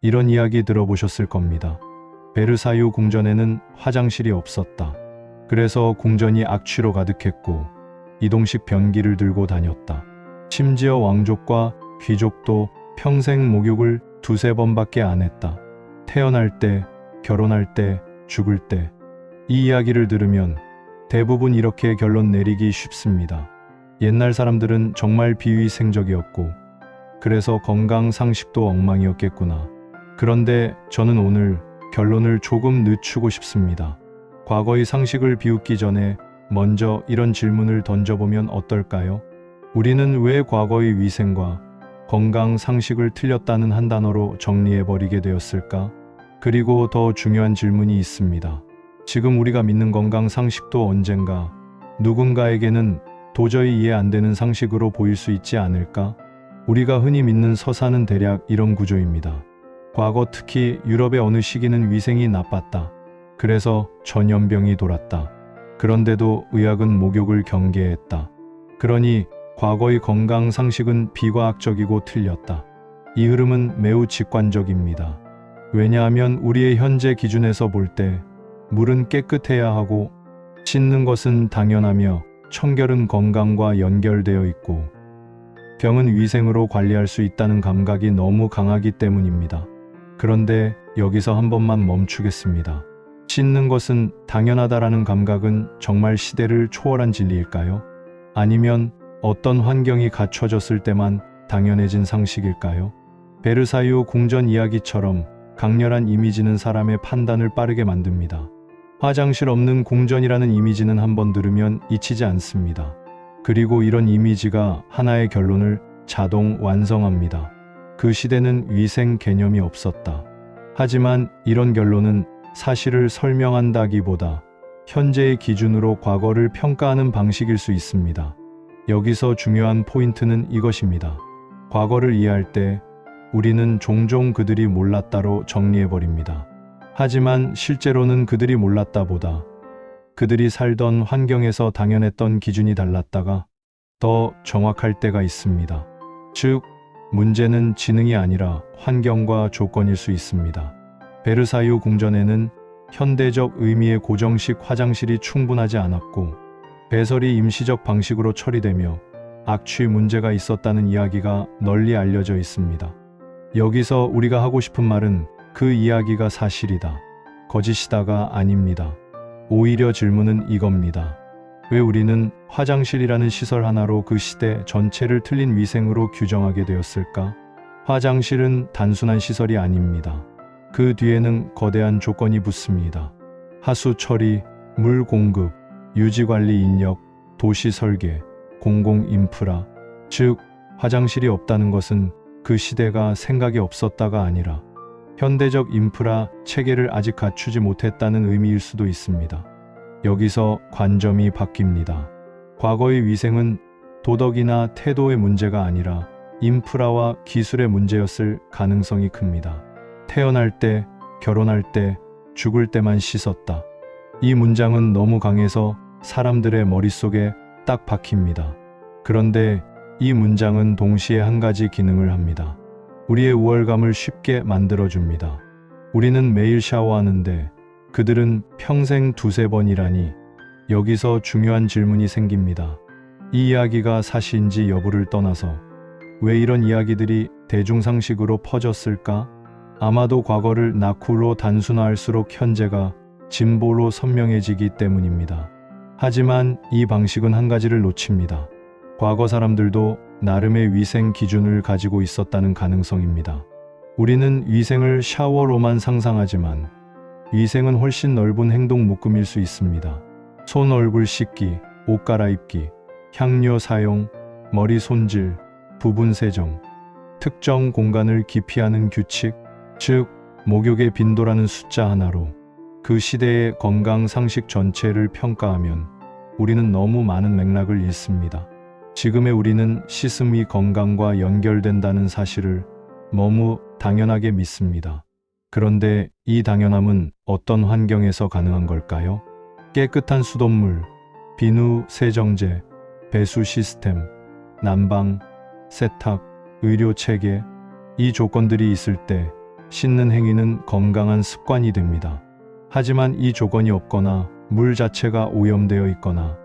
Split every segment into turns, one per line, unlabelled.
이런 이야기 들어보셨을 겁니다. 베르사유 궁전에는 화장실이 없었다. 그래서 궁전이 악취로 가득했고 이동식 변기를 들고 다녔다. 심지어 왕족과 귀족도 평생 목욕을 두세 번밖에 안 했다. 태어날 때, 결혼할 때, 죽을 때. 이 이야기를 들으면 대부분 이렇게 결론 내리기 쉽습니다. 옛날 사람들은 정말 비위생적이었고 그래서 건강 상식도 엉망이었겠구나. 그런데 저는 오늘 결론을 조금 늦추고 싶습니다. 과거의 상식을 비웃기 전에 먼저 이런 질문을 던져보면 어떨까요? 우리는 왜 과거의 위생과 건강 상식을 틀렸다는 한 단어로 정리해버리게 되었을까? 그리고 더 중요한 질문이 있습니다. 지금 우리가 믿는 건강 상식도 언젠가 누군가에게는 도저히 이해 안 되는 상식으로 보일 수 있지 않을까? 우리가 흔히 믿는 서사는 대략 이런 구조입니다. 과거 특히 유럽의 어느 시기는 위생이 나빴다. 그래서 전염병이 돌았다. 그런데도 의학은 목욕을 경계했다. 그러니 과거의 건강 상식은 비과학적이고 틀렸다. 이 흐름은 매우 직관적입니다. 왜냐하면 우리의 현재 기준에서 볼 때 물은 깨끗해야 하고 씻는 것은 당연하며 청결은 건강과 연결되어 있고 병은 위생으로 관리할 수 있다는 감각이 너무 강하기 때문입니다. 그런데 여기서 한 번만 멈추겠습니다. 씻는 것은 당연하다라는 감각은 정말 시대를 초월한 진리일까요? 아니면 어떤 환경이 갖춰졌을 때만 당연해진 상식일까요? 베르사유 궁전 이야기처럼 강렬한 이미지는 사람의 판단을 빠르게 만듭니다. 화장실 없는 궁전이라는 이미지는 한번 들으면 잊히지 않습니다. 그리고 이런 이미지가 하나의 결론을 자동 완성합니다. 그 시대는 위생 개념이 없었다. 하지만 이런 결론은 사실을 설명한다기보다 현재의 기준으로 과거를 평가하는 방식일 수 있습니다. 여기서 중요한 포인트는 이것입니다. 과거를 이해할 때 우리는 종종 그들이 몰랐다로 정리해버립니다. 하지만 실제로는 그들이 몰랐다보다 그들이 살던 환경에서 당연했던 기준이 달랐다가 더 정확할 때가 있습니다. 즉, 문제는 지능이 아니라 환경과 조건일 수 있습니다. 베르사유 궁전에는 현대적 의미의 고정식 화장실이 충분하지 않았고 배설이 임시적 방식으로 처리되며 악취 문제가 있었다는 이야기가 널리 알려져 있습니다. 여기서 우리가 하고 싶은 말은 그 이야기가 사실이다, 거짓이다가 아닙니다. 오히려 질문은 이겁니다. 왜 우리는 화장실이라는 시설 하나로 그 시대 전체를 틀린 위생으로 규정하게 되었을까? 화장실은 단순한 시설이 아닙니다. 그 뒤에는 거대한 조건이 붙습니다. 하수 처리, 물 공급, 유지관리 인력, 도시 설계, 공공 인프라. 즉, 화장실이 없다는 것은 그 시대가 생각이 없었다가 아니라 현대적 인프라 체계를 아직 갖추지 못했다는 의미일 수도 있습니다. 여기서 관점이 바뀝니다. 과거의 위생은 도덕이나 태도의 문제가 아니라 인프라와 기술의 문제였을 가능성이 큽니다. 태어날 때, 결혼할 때, 죽을 때만 씻었다. 이 문장은 너무 강해서 사람들의 머릿속에 딱 박힙니다. 그런데 이 문장은 동시에 한 가지 기능을 합니다. 우리의 우월감을 쉽게 만들어줍니다. 우리는 매일 샤워하는데 그들은 평생 두세 번이라니. 여기서 중요한 질문이 생깁니다. 이 이야기가 사실인지 여부를 떠나서 왜 이런 이야기들이 대중상식으로 퍼졌을까? 아마도 과거를 낙후로 단순화할수록 현재가 진보로 선명해지기 때문입니다. 하지만 이 방식은 한 가지를 놓칩니다. 과거 사람들도 나름의 위생 기준을 가지고 있었다는 가능성입니다. 우리는 위생을 샤워로만 상상하지만 위생은 훨씬 넓은 행동 묶음일 수 있습니다. 손 얼굴 씻기, 옷 갈아입기, 향료 사용, 머리 손질, 부분 세정, 특정 공간을 기피하는 규칙, 즉 목욕의 빈도라는 숫자 하나로 그 시대의 건강 상식 전체를 평가하면 우리는 너무 많은 맥락을 잃습니다. 지금의 우리는 씻음이 건강과 연결된다는 사실을 너무 당연하게 믿습니다. 그런데 이 당연함은 어떤 환경에서 가능한 걸까요? 깨끗한 수돗물, 비누 세정제, 배수 시스템, 난방, 세탁, 의료 체계, 이 조건들이 있을 때 씻는 행위는 건강한 습관이 됩니다. 하지만 이 조건이 없거나 물 자체가 오염되어 있거나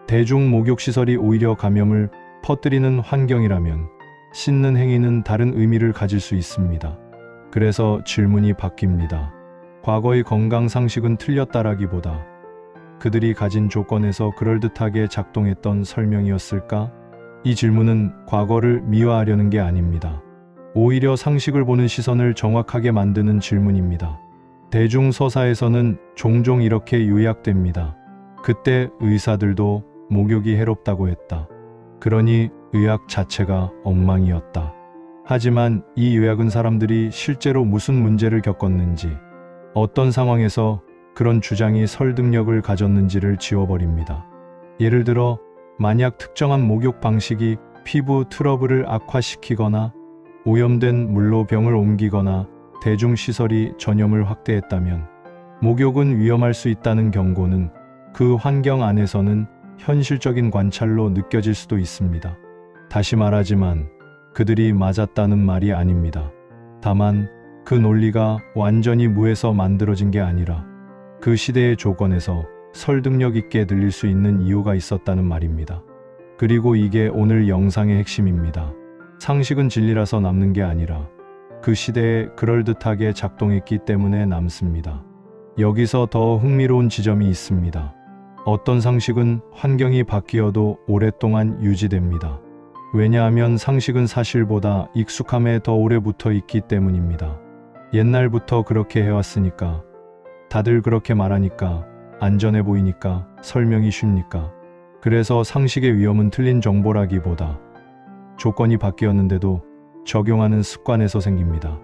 대중 목욕시설이 오히려 감염을 퍼뜨리는 환경이라면 씻는 행위는 다른 의미를 가질 수 있습니다. 그래서 질문이 바뀝니다. 과거의 건강 상식은 틀렸다라기보다 그들이 가진 조건에서 그럴듯하게 작동했던 설명이었을까? 이 질문은 과거를 미화하려는 게 아닙니다. 오히려 상식을 보는 시선을 정확하게 만드는 질문입니다. 대중서사에서는 종종 이렇게 요약됩니다. 그때 의사들도 목욕이 해롭다고 했다. 그러니 의학 자체가 엉망이었다. 하지만 이 요약은 사람들이 실제로 무슨 문제를 겪었는지, 어떤 상황에서 그런 주장이 설득력을 가졌는지를 지워버립니다. 예를 들어 만약 특정한 목욕 방식이 피부 트러블을 악화시키거나 오염된 물로 병을 옮기거나 대중시설이 전염을 확대했다면 목욕은 위험할 수 있다는 경고는 그 환경 안에서는 현실적인 관찰로 느껴질 수도 있습니다. 다시 말하지만 그들이 맞았다는 말이 아닙니다. 다만 그 논리가 완전히 무에서 만들어진 게 아니라 그 시대의 조건에서 설득력 있게 들릴 수 있는 이유가 있었다는 말입니다. 그리고 이게 오늘 영상의 핵심입니다. 상식은 진리라서 남는 게 아니라 그 시대에 그럴듯하게 작동했기 때문에 남습니다. 여기서 더 흥미로운 지점이 있습니다. 어떤 상식은 환경이 바뀌어도 오랫동안 유지됩니다. 왜냐하면 상식은 사실보다 익숙함에 더 오래 붙어 있기 때문입니다. 옛날부터 그렇게 해왔으니까, 다들 그렇게 말하니까, 안전해 보이니까, 설명이 쉽니까. 그래서 상식의 위험은 틀린 정보라기보다 조건이 바뀌었는데도 적용하는 습관에서 생깁니다.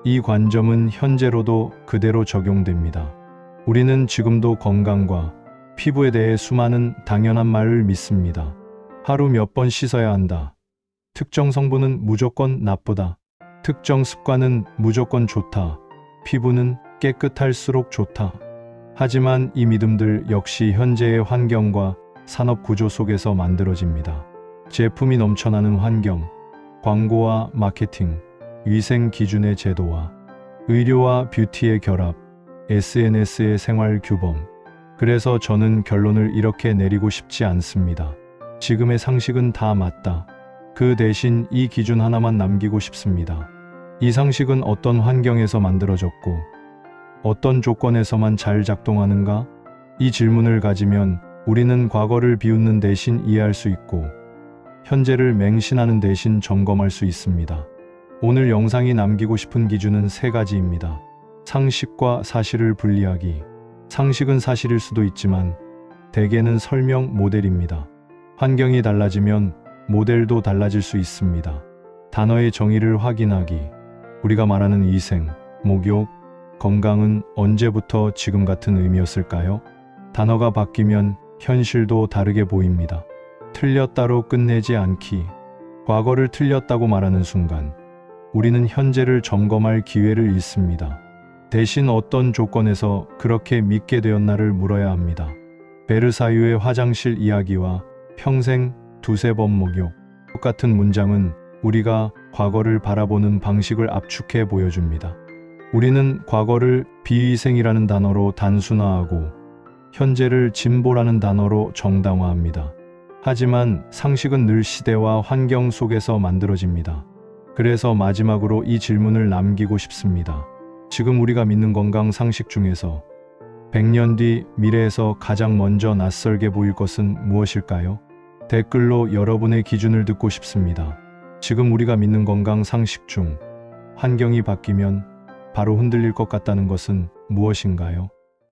이 관점은 현재로도 그대로 적용됩니다. 우리는 지금도 건강과 피부에 대해 수많은 당연한 말을 믿습니다. 하루 몇 번 씻어야 한다. 특정 성분은 무조건 나쁘다. 특정 습관은 무조건 좋다. 피부는 깨끗할수록 좋다. 하지만 이 믿음들 역시 현재의 환경과 산업 구조 속에서 만들어집니다. 제품이 넘쳐나는 환경, 광고와 마케팅, 위생 기준의 제도와 의료와 뷰티의 결합, SNS의 생활 규범. 그래서 저는 결론을 이렇게 내리고 싶지 않습니다. 지금의 상식은 다 맞다. 그 대신 이 기준 하나만 남기고 싶습니다. 이 상식은 어떤 환경에서 만들어졌고 어떤 조건에서만 잘 작동하는가? 이 질문을 가지면 우리는 과거를 비웃는 대신 이해할 수 있고 현재를 맹신하는 대신 점검할 수 있습니다. 오늘 영상이 남기고 싶은 기준은 3가지입니다. 상식과 사실을 분리하기. 상식은 사실일 수도 있지만 대개는 설명 모델입니다. 환경이 달라지면 모델도 달라질 수 있습니다. 단어의 정의를 확인하기. 우리가 말하는 위생, 목욕, 건강은 언제부터 지금 같은 의미였을까요? 단어가 바뀌면 현실도 다르게 보입니다. 틀렸다로 끝내지 않기. 과거를 틀렸다고 말하는 순간 우리는 현재를 점검할 기회를 잃습니다. 대신 어떤 조건에서 그렇게 믿게 되었나를 물어야 합니다. 베르사유의 화장실 이야기와 평생 2-3번 목욕. 똑같은 문장은 우리가 과거를 바라보는 방식을 압축해 보여줍니다. 우리는 과거를 비위생이라는 단어로 단순화하고 현재를 진보라는 단어로 정당화합니다. 하지만 상식은 늘 시대와 환경 속에서 만들어집니다. 그래서 마지막으로 이 질문을 남기고 싶습니다. 지금 우리가 믿는 건강 상식 중에서 100년 뒤 미래에서 가장 먼저 낯설게 보일 것은 무엇일까요? 댓글로 여러분의 기준을 듣고 싶습니다. 지금 우리가 믿는 건강 상식 중 환경이 바뀌면 바로 흔들릴 것 같다는 것은 무엇인가요?